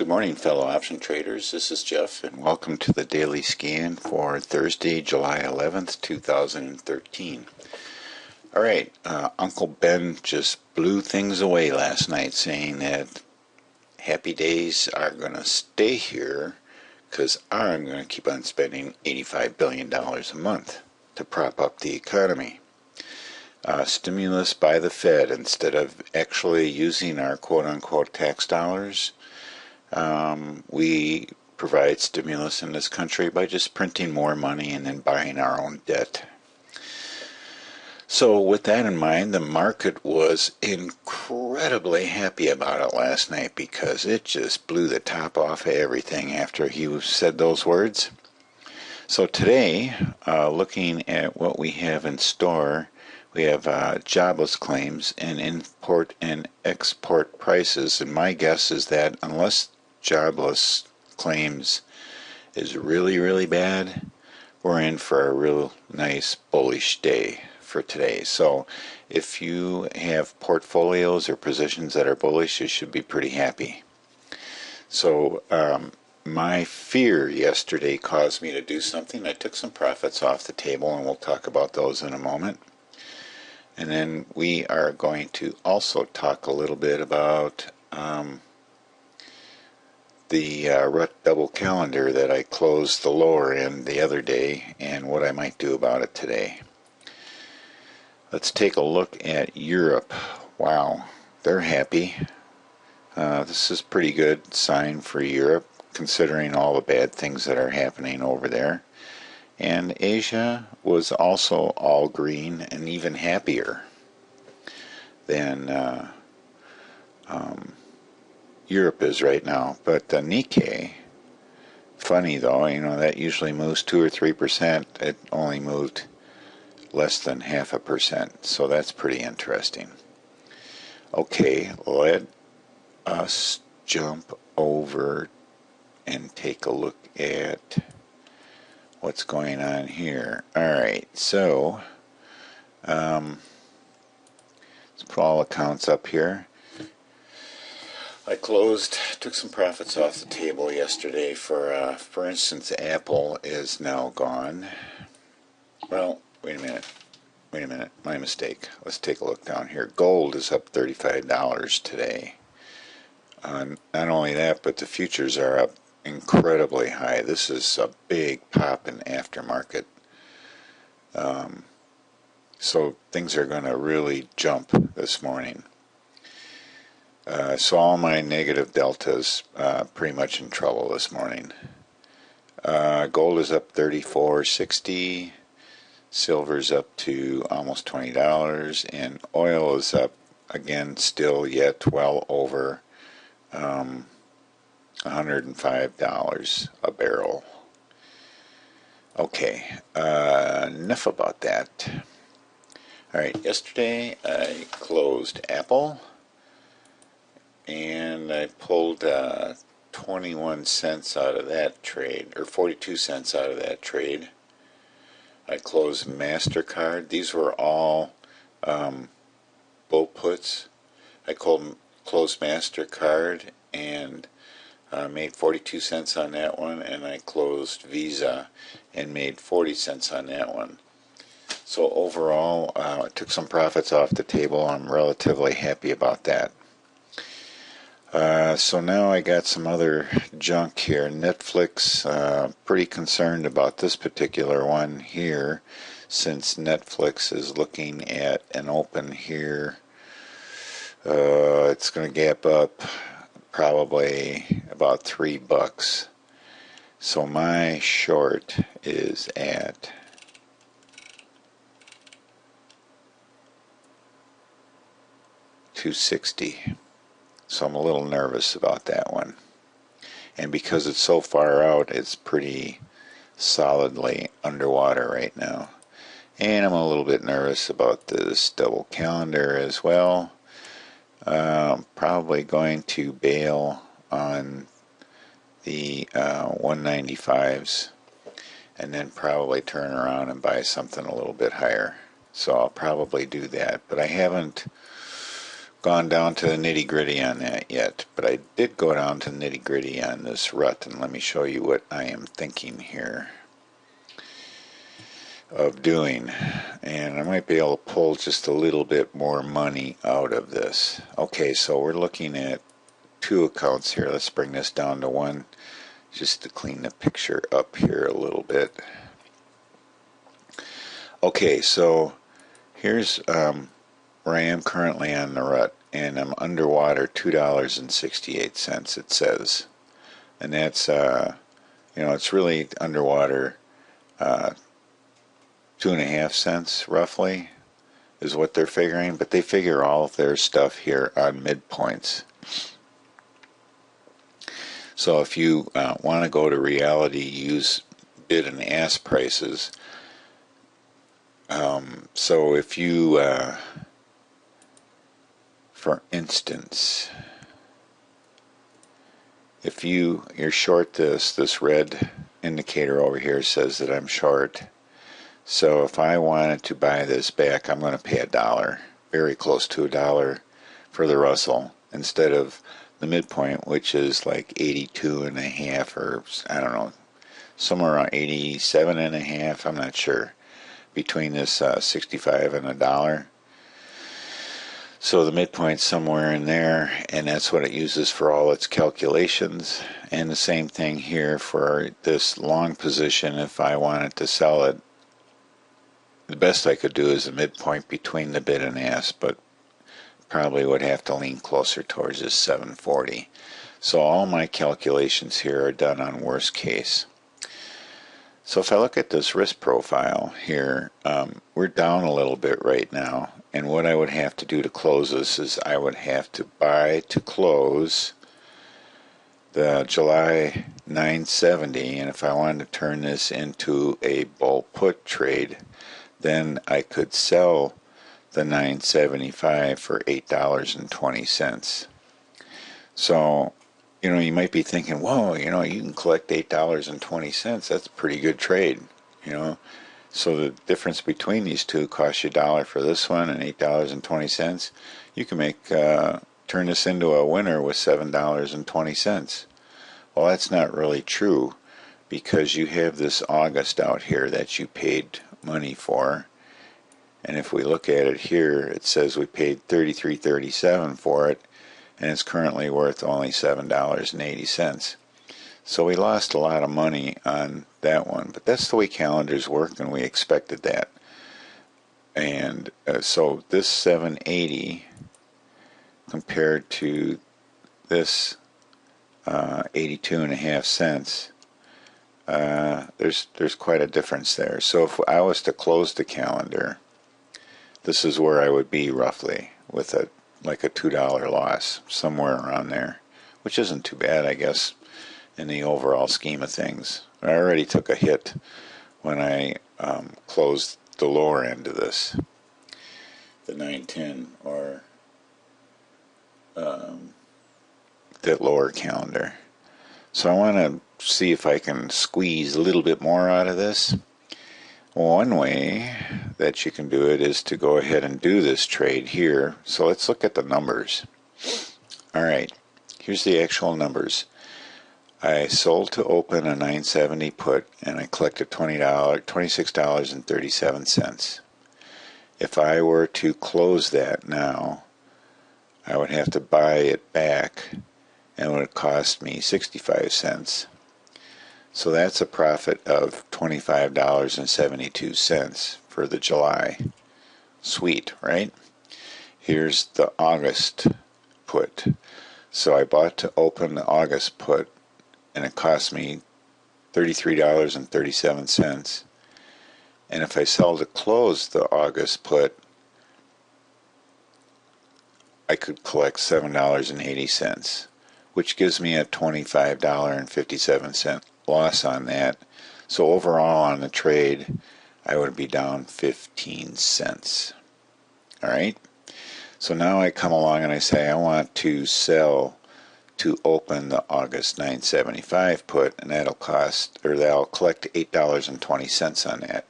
Good morning, fellow option traders. This is Jeff, and welcome to the daily scan for Thursday, July 11th, 2013. All right, Uncle Ben just blew things away last night, saying that happy days are going to stay here because I'm going to keep on spending $85 billion a month to prop up the economy. Stimulus by the Fed, instead of actually using our quote-unquote tax dollars, we provide stimulus in this country by just printing more money and then buying our own debt. So with that in mind, the market was incredibly happy about it last night because it just blew the top off of everything after he said those words. So today, looking at what we have in store, we have jobless claims and import and export prices, and my guess is that unless jobless claims is really bad, we're in for a real nice bullish day for today. So if you have portfolios or positions that are bullish, you should be pretty happy. So my fear yesterday caused me to do something. I took some profits off the table, and we'll talk about those in a moment. And then we are going to also talk a little bit about the RUT double calendar that I closed the lower end the other day and what I might do about it today. Let's take a look at Europe. Wow, they're happy. This is a pretty good sign for Europe considering all the bad things that are happening over there. And Asia was also all green and even happier than Europe is right now. But the Nikkei, funny though, that usually moves 2 or 3%. It only moved less than 0.5%, so that's pretty interesting. Okay, let us jump over and take a look at what's going on here. Alright, so let's put all accounts up here. I took some profits off the table yesterday. For instance, Apple is now gone. Well, wait a minute, my mistake. Let's take a look down here. Gold is up $35 today. Not only that, but the futures are up incredibly high. This is a big pop in aftermarket. So things are going to really jump this morning. So all my negative deltas pretty much in trouble this morning. Gold is up $34.60. Silver's up to almost $20, and oil is up again, still yet well over $105 a barrel. Okay, enough about that. Alright, yesterday I closed Apple, and I pulled 21 cents out of that trade, or 42 cents out of that trade. I closed MasterCard. These were all bull puts. I closed MasterCard and made 42 cents on that one, and I closed Visa and made 40 cents on that one. So overall, I took some profits off the table. I'm relatively happy about that. So now I got some other junk here. Netflix, pretty concerned about this particular one here, since Netflix is looking at an open here. It's going to gap up probably about $3. So my short is at $260. So I'm a little nervous about that one. And because it's so far out, it's pretty solidly underwater right now. And I'm a little bit nervous about this double calendar as well. Probably going to bail on the 195s and then probably turn around and buy something a little bit higher. So I'll probably do that. But I haven't gone down to the nitty-gritty on that yet, but I did go down to nitty-gritty on this RUT, and let me show you what I am thinking here of doing. And I might be able to pull just a little bit more money out of this. Okay, so we're looking at two accounts here. Let's bring this down to one just to clean the picture up here a little bit. Okay, so here's where I am currently on the RUT, and I'm underwater $2.68, it says. And that's, it's really underwater 2.5 cents roughly is what they're figuring, but they figure all of their stuff here on midpoints. So if you want to go to reality, use bid and ask prices. So if you, for instance, if you're short this red indicator over here says that I'm short. So if I wanted to buy this back, I'm going to pay $1, very close to $1 for the Russell, instead of the midpoint, which is like 82.5, or I don't know, somewhere around 87.5, I'm not sure, between this 65 and $1. So the midpoint's somewhere in there, and that's what it uses for all its calculations. And the same thing here for this long position. If I wanted to sell it, the best I could do is a midpoint between the bid and ask, but probably would have to lean closer towards this 740. So all my calculations here are done on worst case. So if I look at this risk profile here, we're down a little bit right now, and what I would have to do to close this is I would have to buy to close the July 970, and if I wanted to turn this into a bull put trade, then I could sell the 975 for $8.20. So, you might be thinking, whoa, you can collect $8.20. That's a pretty good trade, So the difference between these two costs you $1 for this one and $8.20. You can turn this into a winner with $7.20. Well, that's not really true, because you have this August out here that you paid money for, and if we look at it here, it says we paid $33.37 for it, and it's currently worth only $7.80. So we lost a lot of money on that one, but that's the way calendars work, and we expected that. And so this 780 compared to this 82.5 cents, there's quite a difference there. So if I was to close the calendar, this is where I would be roughly, with a $2 loss, somewhere around there, which isn't too bad, I guess, in the overall scheme of things. I already took a hit when I closed the lower end of this, the 910, or that lower calendar. So I want to see if I can squeeze a little bit more out of this. One way that you can do it is to go ahead and do this trade here. So let's look at the numbers. Alright, here's the actual numbers. I sold to open a 970 put, and I collected $26.37. If I were to close that now, I would have to buy it back, and it would cost me 65 cents. So that's a profit of $25.72 for the July. Sweet, right? Here's the August put. So I bought to open the August put, and it cost me $33.37. And if I sell to close the August put, I could collect $7.80, which gives me a $25.57 loss on that. So overall on the trade, I would be down 15 cents. Alright? So now I come along and I say I want to sell to open the August 975 put, and that'll collect $8.20 on that.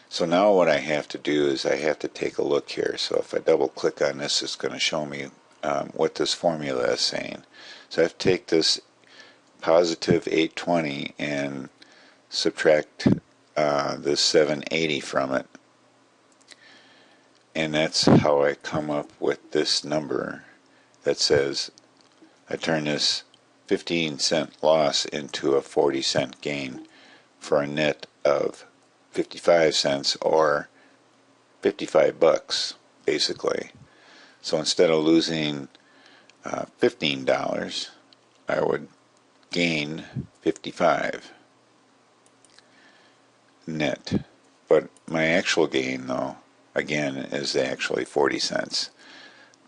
So now what I have to do is I have to take a look here. So if I double click on this, it's going to show me what this formula is saying. So I have to take this positive 820 and subtract this 780 from it. And that's how I come up with this number that says I turn this 15-cent loss into a 40-cent gain for a net of 55 cents or 55 bucks basically. So instead of losing $15, I would gain 55 net. But my actual gain though, again, is actually 40 cents.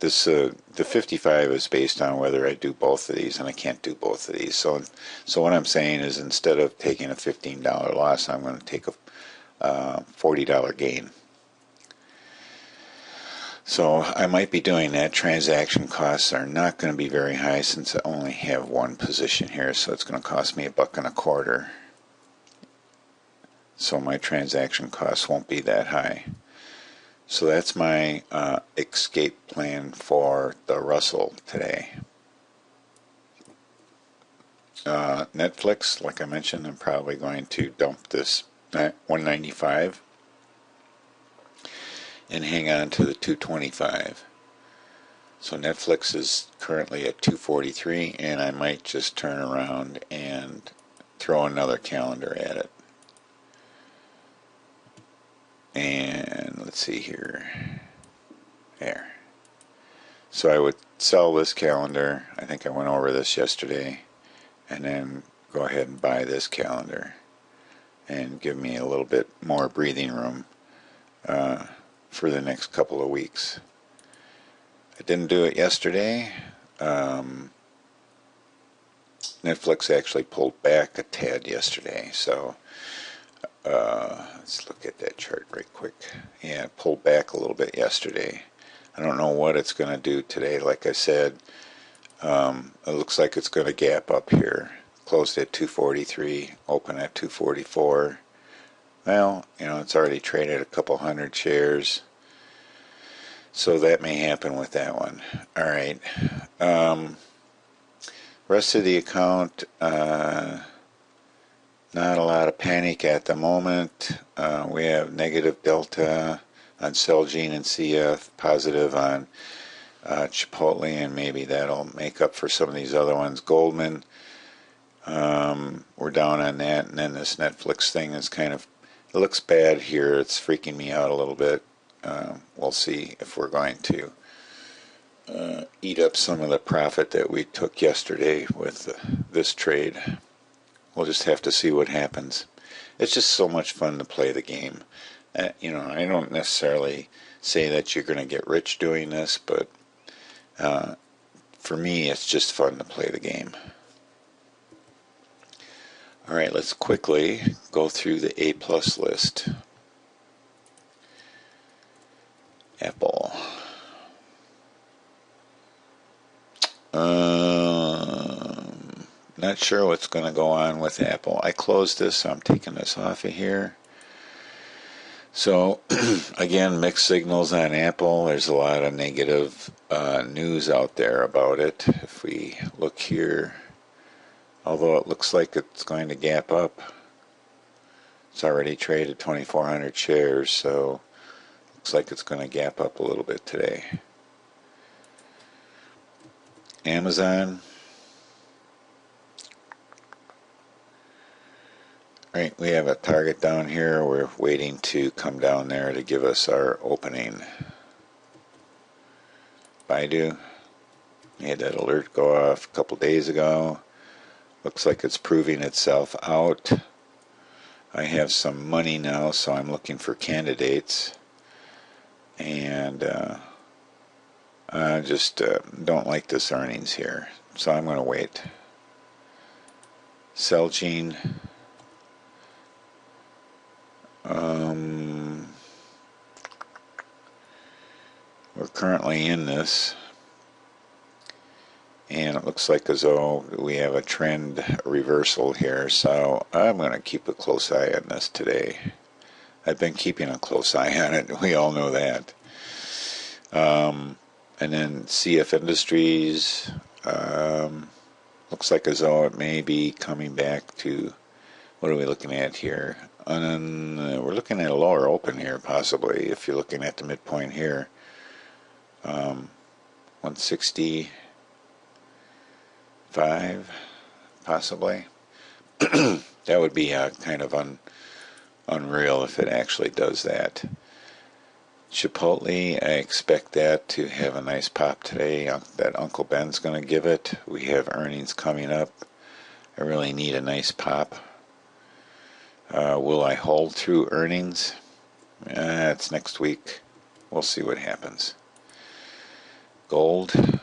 This the 55 is based on whether I do both of these, and I can't do both of these. So what I'm saying is, instead of taking a $15 loss, I'm going to take a $40 gain. So I might be doing that. Transaction costs are not going to be very high since I only have one position here, so it's going to cost me $1.25. So my transaction costs won't be that high. So that's my escape plan for the Russell today. Netflix, like I mentioned, I'm probably going to dump this 195 and hang on to the 225. So Netflix is currently at 243, and I might just turn around and throw another calendar at it. And let's see here. There. So I would sell this calendar. I think I went over this yesterday. And then go ahead and buy this calendar and give me a little bit more breathing room for the next couple of weeks. I didn't do it yesterday. Netflix actually pulled back a tad yesterday, so let's look at that chart right quick. Yeah, it pulled back a little bit yesterday. I don't know what it's going to do today. Like I said, it looks like it's going to gap up here. Closed at 243, open at 244. Well, it's already traded a couple hundred shares, so that may happen with that one. All right. Rest of the account, not a lot of panic at the moment. We have negative delta on Celgene and CF, positive on Chipotle, and maybe that'll make up for some of these other ones. Goldman, we're down on that, and then this Netflix thing is kind of, it looks bad here. It's freaking me out a little bit. We'll see if we're going to eat up some of the profit that we took yesterday with this trade. We'll just have to see what happens. It's just so much fun to play the game. I don't necessarily say that you're going to get rich doing this, but for me, it's just fun to play the game. All right, let's quickly go through the A+ list. Apple. Not sure what's going to go on with Apple. I closed this, so I'm taking this off of here. So, again, mixed signals on Apple. There's a lot of negative news out there about it. If we look here, although it looks like it's going to gap up, it's already traded 2,400 shares, so looks like it's going to gap up a little bit today. Amazon. Right, we have a target down here. We're waiting to come down there to give us our opening. Baidu, we had that alert go off a couple days ago. Looks like it's proving itself out. I have some money now, so I'm looking for candidates. And I just don't like this earnings here, so I'm going to wait. Celgene. We're currently in this, and it looks like as though we have a trend reversal here, so I'm going to keep a close eye on this today. I've been keeping a close eye on it. We all know that. And then CF Industries, looks like as though it may be coming back to, what are we looking at here? We're looking at a lower open here, possibly, if you're looking at the midpoint here. 165, possibly. That would be kind of unreal if it actually does that. Chipotle, I expect that to have a nice pop today. That Uncle Ben's going to give it. We have earnings coming up. I really need a nice pop. Will I hold through earnings? It's next week. We'll see what happens. Gold.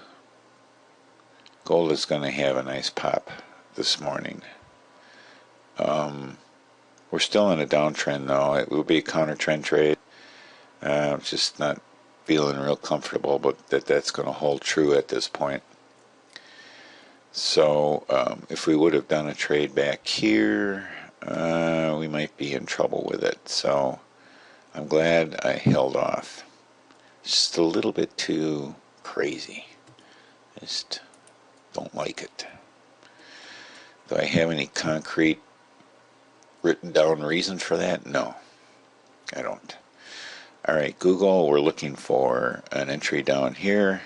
Gold is going to have a nice pop this morning. We're still in a downtrend, though. It will be a counter trend trade. I'm just not feeling real comfortable, but that's going to hold true at this point. So if we would have done a trade back here, we might be in trouble with it. So I'm glad I held off. Just a little bit too crazy. Just don't like it. Do I have any concrete written down reason for that? No, I don't. All right, Google, we're looking for an entry down here.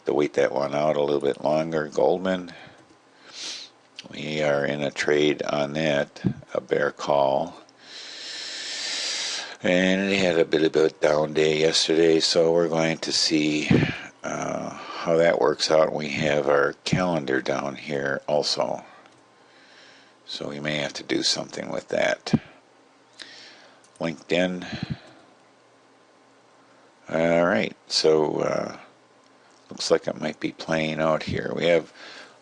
To wait that one out a little bit longer. Goldman, we are in a trade on that, a bear call. And it had a bit of a down day yesterday, so we're going to see how that works out. We have our calendar down here also. So we may have to do something with that. LinkedIn. All right, so looks like it might be playing out here. We have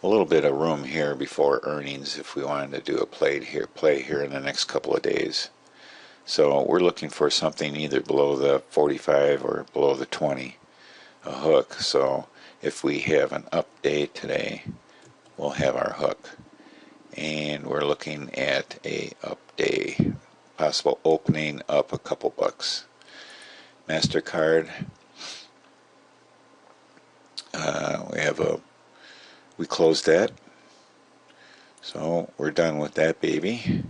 a little bit of room here before earnings if we wanted to do a play here in the next couple of days. So we're looking for something either below the 45 or below the 20, a hook. So if we have an up day today, we'll have our hook. And we're looking at a up day, possible opening up a couple bucks. MasterCard, we closed that, so we're done with that baby.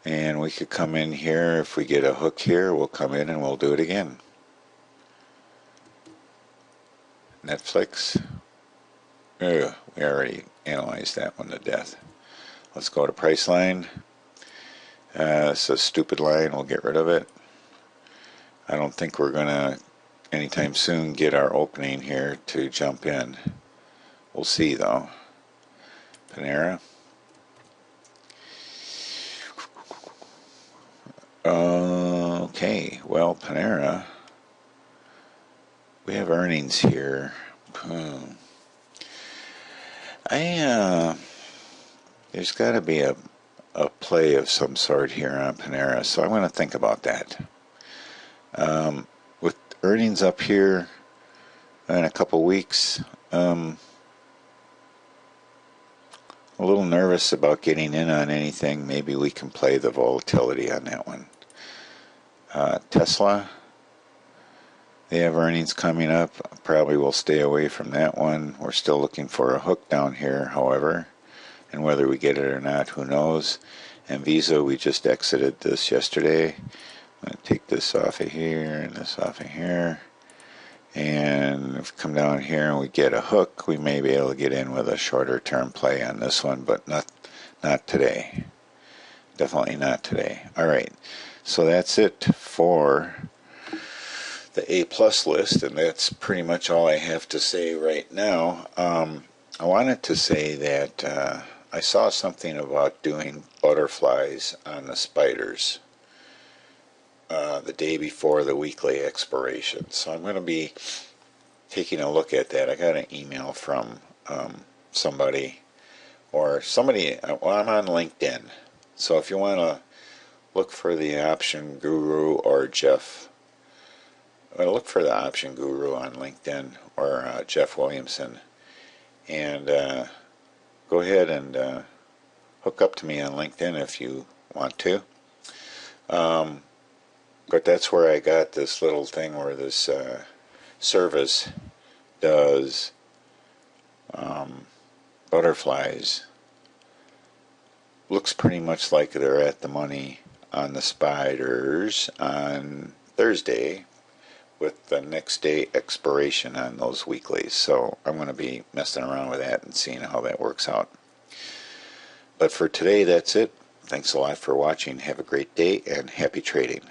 And we could come in here, if we get a hook here, we'll come in and we'll do it again. Netflix, we already analyzed that one to death. Let's go to Priceline. It's a stupid line, we'll get rid of it. I don't think we're going to anytime soon get our opening here to jump in. We'll see though. Panera. Okay, well, Panera, we have earnings here. There's got to be a play of some sort here on Panera, so I'm going to think about that. With earnings up here in a couple weeks, a little nervous about getting in on anything. Maybe we can play the volatility on that one. Tesla, they have earnings coming up. Probably will stay away from that one. We're still looking for a hook down here, however, and whether we get it or not, who knows. And Visa, we just exited this yesterday. I'm going to take this off of here and this off of here. And if we come down here and we get a hook, we may be able to get in with a shorter term play on this one, but not today. Definitely not today. All right, so that's it for the A+ list, and that's pretty much all I have to say right now. I wanted to say that I saw something about doing butterflies on the spiders the day before the weekly expiration. So I'm going to be taking a look at that. I got an email from somebody. Well, I'm on LinkedIn. So if you want to look for the Option Guru or Jeff, look for the Option Guru on LinkedIn or Jeff Williamson. And go ahead and hook up to me on LinkedIn if you want to. But that's where I got this little thing where this service does butterflies. Looks pretty much like they're at the money on the spiders on Thursday, with the next day expiration on those weeklies. So I'm going to be messing around with that and seeing how that works out. But for today, that's it. Thanks a lot for watching. Have a great day and happy trading.